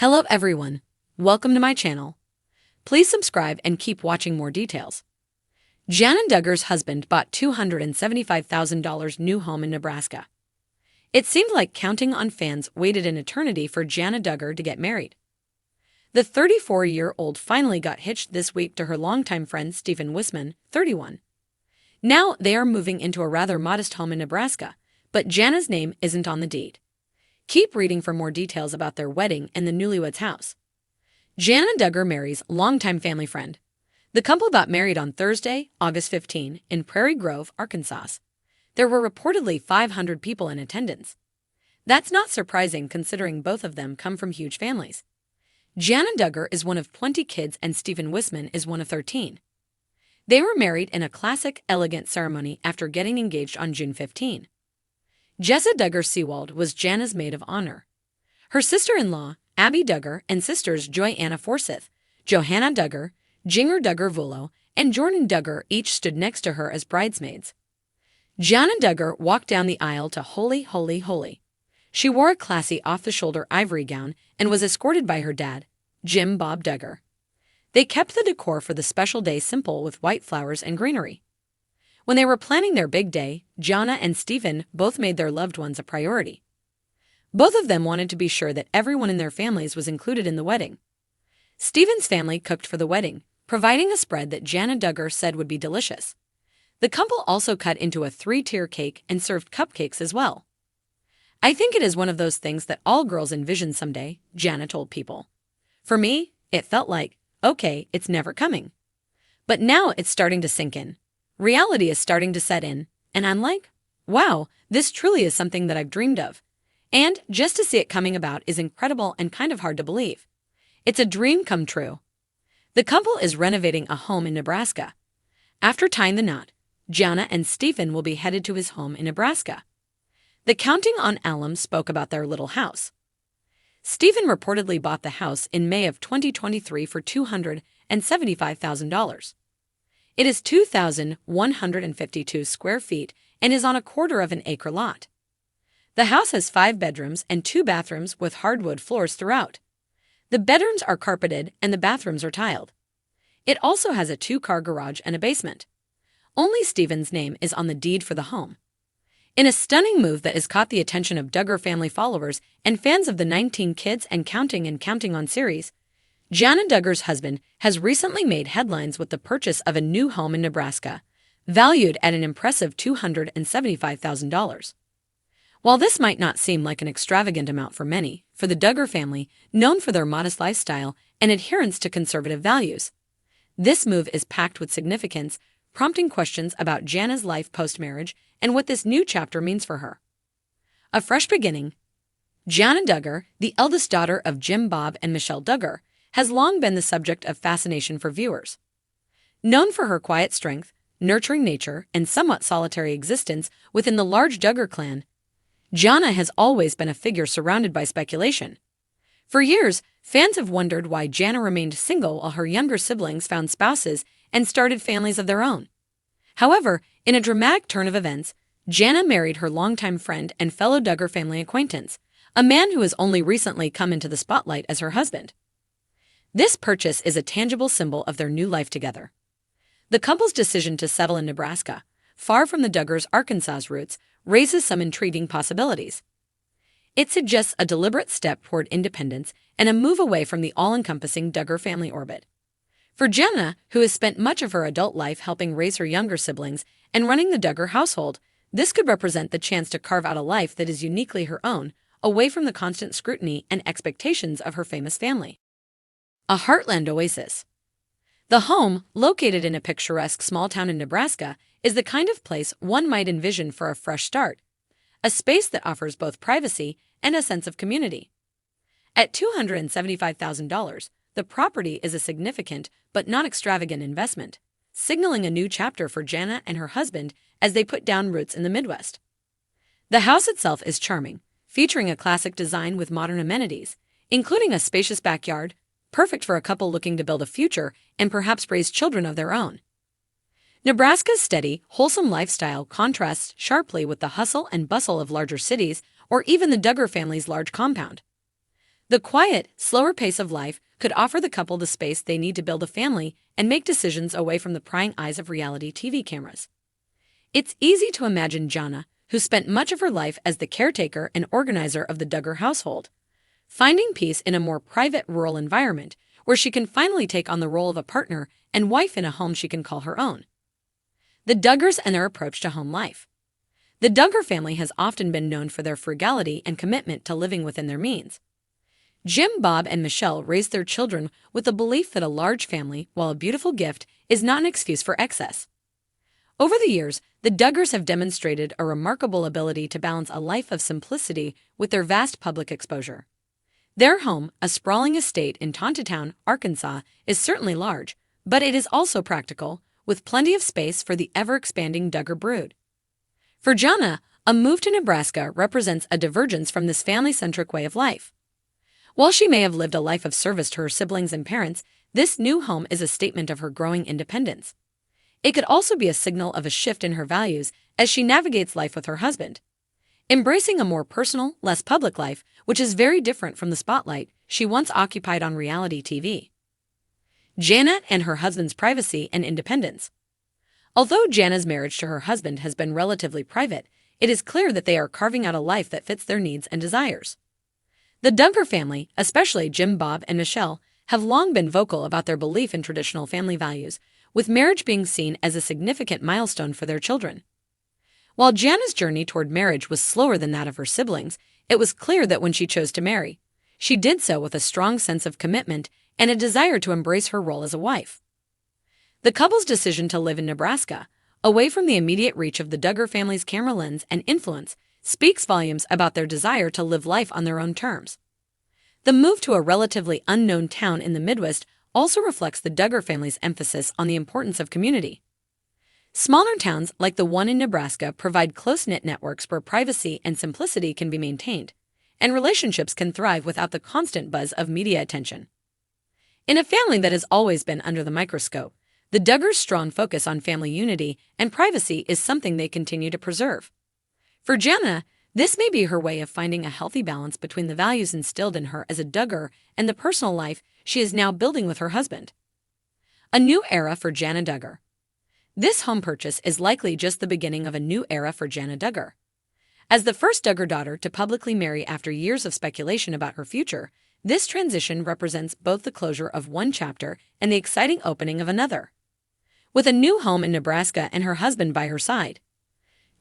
Hello everyone, welcome to my channel. Please subscribe and keep watching more details. Jana and Duggar's husband bought $275,000 new home in Nebraska. It seemed like counting on fans waited an eternity for Jana Duggar to get married. The 34-year-old finally got hitched this week to her longtime friend Stephen Wisman, 31. Now they are moving into a rather modest home in Nebraska, but Jana's name isn't on the deed. Keep reading for more details about their wedding and the newlyweds' house. Jana Duggar marries longtime family friend. The couple got married on Thursday, August 15, in Prairie Grove, Arkansas. There were reportedly 500 people in attendance. That's not surprising considering both of them come from huge families. Jana Duggar is one of 20 kids and Stephen Wisman is one of 13. They were married in a classic, elegant ceremony after getting engaged on June 15. Jessa Duggar Seawald was Jana's maid of honor. Her sister-in-law, Abby Duggar, and sisters Joy-Anna Forsyth, Johanna Duggar, Jinger Duggar Vulo, and Jordan Duggar each stood next to her as bridesmaids. Jana Duggar walked down the aisle to Holy, Holy, Holy. She wore a classy off-the-shoulder ivory gown and was escorted by her dad, Jim Bob Duggar. They kept the decor for the special day simple with white flowers and greenery. When they were planning their big day, Jana and Stephen both made their loved ones a priority. Both of them wanted to be sure that everyone in their families was included in the wedding. Stephen's family cooked for the wedding, providing a spread that Jana Duggar said would be delicious. The couple also cut into a 3-tier cake and served cupcakes as well. "I think it is one of those things that all girls envision someday," Jana told People. "For me, it felt like, okay, it's never coming. But now it's starting to sink in. Reality is starting to set in, and I'm like, wow, this truly is something that I've dreamed of. And just to see it coming about is incredible and kind of hard to believe. It's a dream come true." The couple is renovating a home in Nebraska. After tying the knot, Jana and Stephen will be headed to his home in Nebraska. The Counting on alum spoke about their little house. Stephen reportedly bought the house in May of 2023 for $275,000. It is 2,152 square feet and is on a quarter-of-an-acre lot. The house has 5 bedrooms and 2 bathrooms with hardwood floors throughout. The bedrooms are carpeted and the bathrooms are tiled. It also has a 2-car garage and a basement. Only Stephen's name is on the deed for the home. In a stunning move that has caught the attention of Duggar family followers and fans of the 19 Kids and Counting On series, Jana Duggar's husband has recently made headlines with the purchase of a new home in Nebraska, valued at an impressive $275,000. While this might not seem like an extravagant amount for many, for the Duggar family, known for their modest lifestyle and adherence to conservative values, this move is packed with significance, prompting questions about Jana's life post-marriage and what this new chapter means for her. A fresh beginning. Jana Duggar, the eldest daughter of Jim Bob and Michelle Duggar, has long been the subject of fascination for viewers. Known for her quiet strength, nurturing nature, and somewhat solitary existence within the large Duggar clan, Jana has always been a figure surrounded by speculation. For years, fans have wondered why Jana remained single while her younger siblings found spouses and started families of their own. However, in a dramatic turn of events, Jana married her longtime friend and fellow Duggar family acquaintance, a man who has only recently come into the spotlight as her husband. This purchase is a tangible symbol of their new life together. The couple's decision to settle in Nebraska, far from the Duggars' Arkansas roots, raises some intriguing possibilities. It suggests a deliberate step toward independence and a move away from the all-encompassing Duggar family orbit. For Jana, who has spent much of her adult life helping raise her younger siblings and running the Duggar household, this could represent the chance to carve out a life that is uniquely her own, away from the constant scrutiny and expectations of her famous family. A heartland oasis. The home, located in a picturesque small town in Nebraska, is the kind of place one might envision for a fresh start, a space that offers both privacy and a sense of community. At $275,000, the property is a significant but not extravagant investment, signaling a new chapter for Jana and her husband as they put down roots in the Midwest. The house itself is charming, featuring a classic design with modern amenities, including a spacious backyard, perfect for a couple looking to build a future and perhaps raise children of their own. Nebraska's steady, wholesome lifestyle contrasts sharply with the hustle and bustle of larger cities or even the Duggar family's large compound. The quiet, slower pace of life could offer the couple the space they need to build a family and make decisions away from the prying eyes of reality TV cameras. It's easy to imagine Jana, who spent much of her life as the caretaker and organizer of the Duggar household, finding peace in a more private rural environment where she can finally take on the role of a partner and wife in a home she can call her own. The Duggars and their approach to home life. The Duggar family has often been known for their frugality and commitment to living within their means. Jim, Bob, and Michelle raised their children with the belief that a large family, while a beautiful gift, is not an excuse for excess. Over the years, the Duggars have demonstrated a remarkable ability to balance a life of simplicity with their vast public exposure. Their home, a sprawling estate in Tontitown, Arkansas, is certainly large, but it is also practical, with plenty of space for the ever-expanding Duggar brood. For Jana, a move to Nebraska represents a divergence from this family-centric way of life. While she may have lived a life of service to her siblings and parents, this new home is a statement of her growing independence. It could also be a signal of a shift in her values as she navigates life with her husband, embracing a more personal, less public life, which is very different from the spotlight she once occupied on reality TV. Jana and her husband's privacy and independence. Although Jana's marriage to her husband has been relatively private, it is clear that they are carving out a life that fits their needs and desires. The Duggar family, especially Jim, Bob, and Michelle, have long been vocal about their belief in traditional family values, with marriage being seen as a significant milestone for their children. While Jana's journey toward marriage was slower than that of her siblings, it was clear that when she chose to marry, she did so with a strong sense of commitment and a desire to embrace her role as a wife. The couple's decision to live in Nebraska, away from the immediate reach of the Duggar family's camera lens and influence, speaks volumes about their desire to live life on their own terms. The move to a relatively unknown town in the Midwest also reflects the Duggar family's emphasis on the importance of community. Smaller towns like the one in Nebraska provide close-knit networks where privacy and simplicity can be maintained, and relationships can thrive without the constant buzz of media attention. In a family that has always been under the microscope, the Duggars' strong focus on family unity and privacy is something they continue to preserve. For Jana, this may be her way of finding a healthy balance between the values instilled in her as a Duggar and the personal life she is now building with her husband. A new era for Jana Duggar. This home purchase is likely just the beginning of a new era for Jana Duggar. As the first Duggar daughter to publicly marry after years of speculation about her future, this transition represents both the closure of one chapter and the exciting opening of another. With a new home in Nebraska and her husband by her side,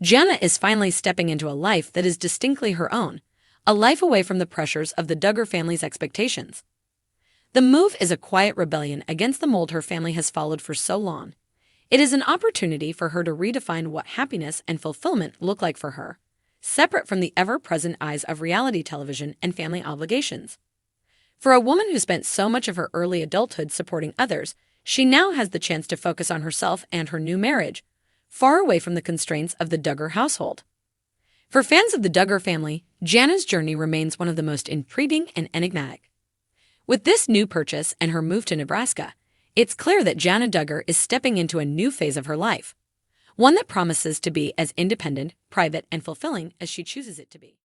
Jana is finally stepping into a life that is distinctly her own, a life away from the pressures of the Duggar family's expectations. The move is a quiet rebellion against the mold her family has followed for so long. It is an opportunity for her to redefine what happiness and fulfillment look like for her, separate from the ever-present eyes of reality television and family obligations. For a woman who spent so much of her early adulthood supporting others, she now has the chance to focus on herself and her new marriage, far away from the constraints of the Duggar household. For fans of the Duggar family, Jana's journey remains one of the most intriguing and enigmatic. With this new purchase and her move to Nebraska, it's clear that Jana Duggar is stepping into a new phase of her life, one that promises to be as independent, private, and fulfilling as she chooses it to be.